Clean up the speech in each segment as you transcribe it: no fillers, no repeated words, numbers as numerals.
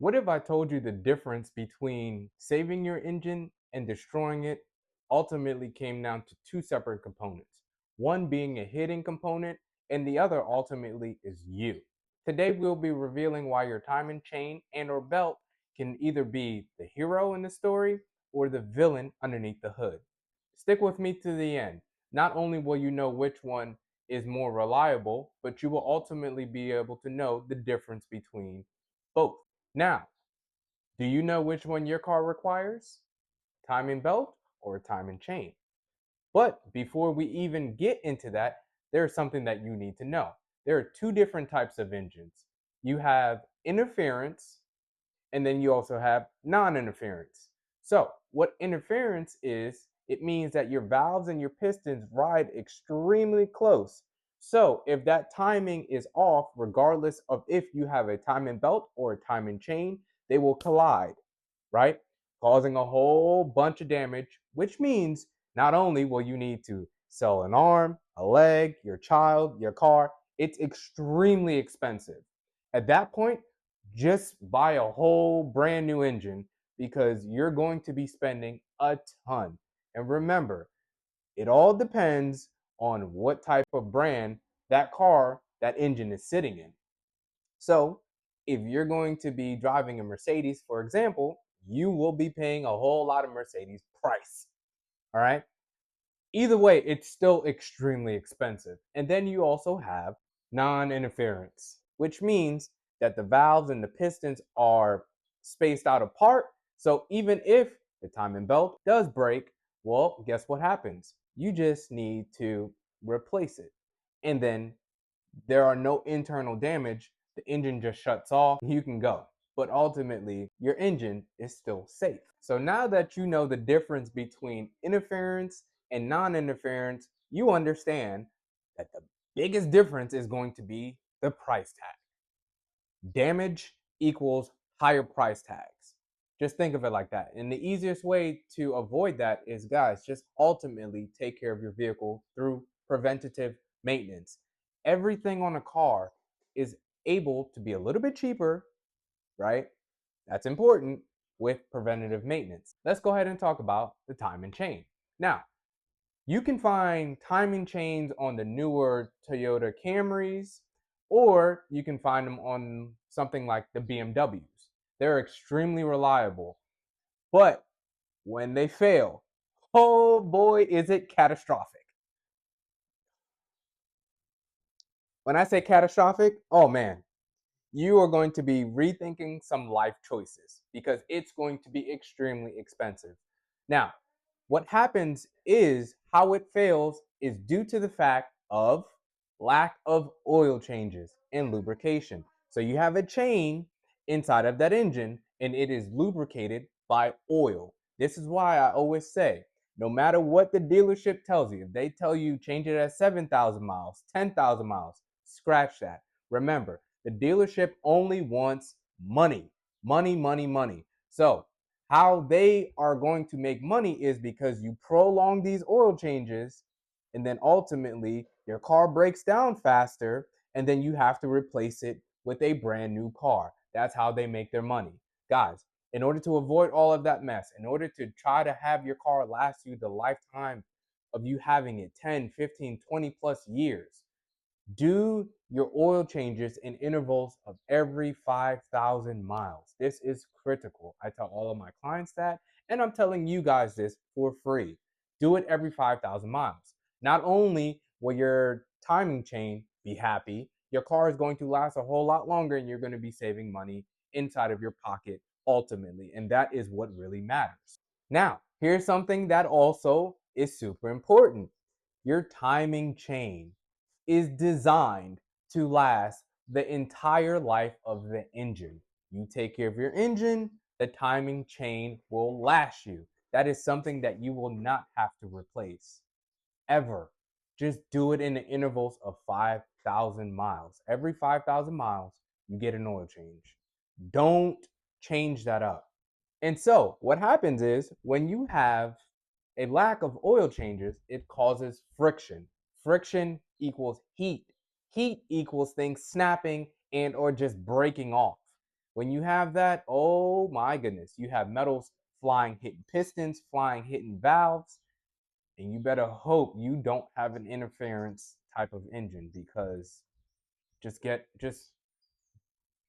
What if I told you the difference between saving your engine and destroying it ultimately came down to two separate components? One being a hidden component, and the other ultimately is you. Today we'll be revealing why your timing chain and or belt can either be the hero in the story or the villain underneath the hood. Stick with me to the end. Not only will you know which one is more reliable, but you will ultimately be able to know the difference between both. Now, do you know which one your car requires? Timing belt or timing chain? But before we even get into that, there's something that you need to know. There are two different types of engines. You have interference, and then you also have non-interference. So what interference is, it means that your valves and your pistons ride extremely close. So if that timing is off, regardless of if you have a timing belt or a timing chain, they will collide, right? Causing a whole bunch of damage, which means not only will you need to sell an arm, a leg, your child, your car, it's extremely expensive. At that point, just buy a whole brand new engine because you're going to be spending a ton. And remember, it all depends on what type of brand that car, that engine is sitting in. So, if you're going to be driving a Mercedes, for example, you will be paying a whole lot of Mercedes price. All right. Either way, it's still extremely expensive. And then you also have non interference, which means that the valves and the pistons are spaced out apart. So even if the timing belt does break, well, guess what happens? You just need to replace it. And then there are no internal damage. The engine just shuts off. You can go. But ultimately, your engine is still safe. So now that you know the difference between interference and non-interference, you understand that the biggest difference is going to be the price tag. Damage equals higher price tags. Just think of it like that. And the easiest way to avoid that is, guys, just ultimately take care of your vehicle through preventative maintenance. Everything on a car is able to be a little bit cheaper, right? That's important with preventative maintenance. Let's go ahead and talk about the timing chain. Now, you can find timing chains on the newer Toyota Camrys, or you can find them on something like the BMWs. They're extremely reliable, but when they fail, oh boy, is it catastrophic. When I say catastrophic, oh man, you are going to be rethinking some life choices because it's going to be extremely expensive. Now, what happens is how it fails is due to the fact of lack of oil changes and lubrication. So you have a chain inside of that engine and it is lubricated by oil. This is why I always say, no matter what the dealership tells you, if they tell you change it at 7,000 miles, 10,000 miles, scratch that. Remember, the dealership only wants money, money, money, money. So how they are going to make money is because you prolong these oil changes and then ultimately your car breaks down faster and then you have to replace it with a brand new car. That's how they make their money. Guys, in order to avoid all of that mess, in order to try to have your car last you the lifetime of you having it 10, 15, 20 plus years, do your oil changes in intervals of every 5,000 miles. This is critical. I tell all of my clients that, and I'm telling you guys this for free. Do it every 5,000 miles. Not only will your timing chain be happy, your car is going to last a whole lot longer and you're going to be saving money inside of your pocket ultimately. And that is what really matters. Now, here's something that also is super important. Your timing chain is designed to last the entire life of the engine. You take care of your engine, the timing chain will last you. That is something that you will not have to replace ever. Just do it in the intervals of 5,000 miles. Every 5,000 miles, you get an oil change. Don't change that up. And so, what happens is when you have a lack of oil changes, it causes friction. Friction equals heat. Heat equals things snapping and or just breaking off. When you have that, oh my goodness, you have metals flying, hitting pistons, flying, hitting valves, and you better hope you don't have an interference type of engine, because just get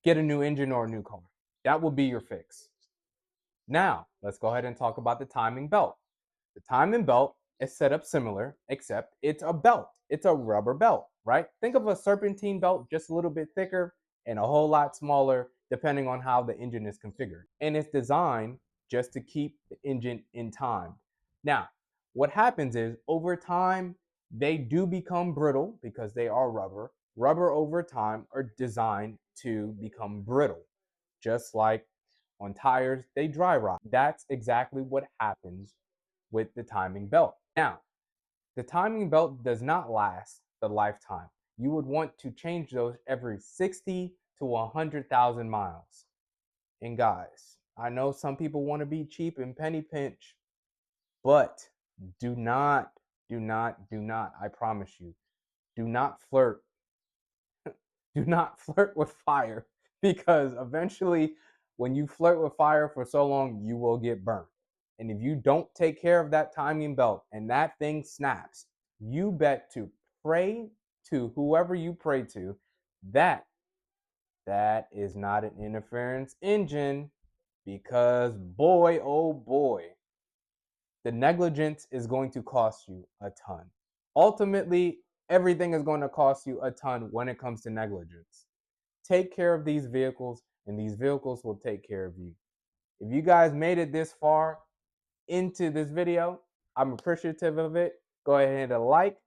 a new engine or a new car. That will be your fix. Now, let's go ahead and talk about the timing belt. The timing belt is set up similar, except it's a belt. It's a rubber belt, right? Think of a serpentine belt, just a little bit thicker and a whole lot smaller, depending on how the engine is configured. And it's designed just to keep the engine in time. Now, what happens is over time, they do become brittle because they are rubber. Rubber over time are designed to become brittle, just like on tires, they dry rot. That's exactly what happens with the timing belt. Now, the timing belt does not last the lifetime. You would want to change those every 60 to 100,000 miles. And guys, I know some people want to be cheap and penny pinch, but do not, I promise you, do not flirt. Do not flirt with fire, because eventually, when you flirt with fire for so long, you will get burnt. And if you don't take care of that timing belt and that thing snaps, you bet to pray to whoever you pray to that that is not an interference engine, because boy, oh boy, the negligence is going to cost you a ton. Ultimately, everything is going to cost you a ton when it comes to negligence. Take care of these vehicles, and these vehicles will take care of you. If you guys made it this far into this video, I'm appreciative of it. Go ahead and hit a like,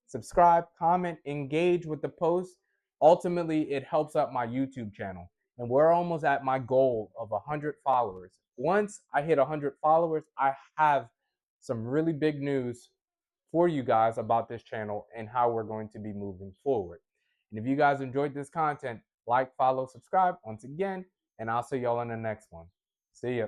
subscribe, comment, engage with the post. Ultimately, it helps out my YouTube channel. And we're almost at my goal of 100 followers. Once I hit 100 followers, I have some really big news for you guys about this channel and how we're going to be moving forward. And if you guys enjoyed this content, like, follow, subscribe once again, and I'll see y'all in the next one. See ya.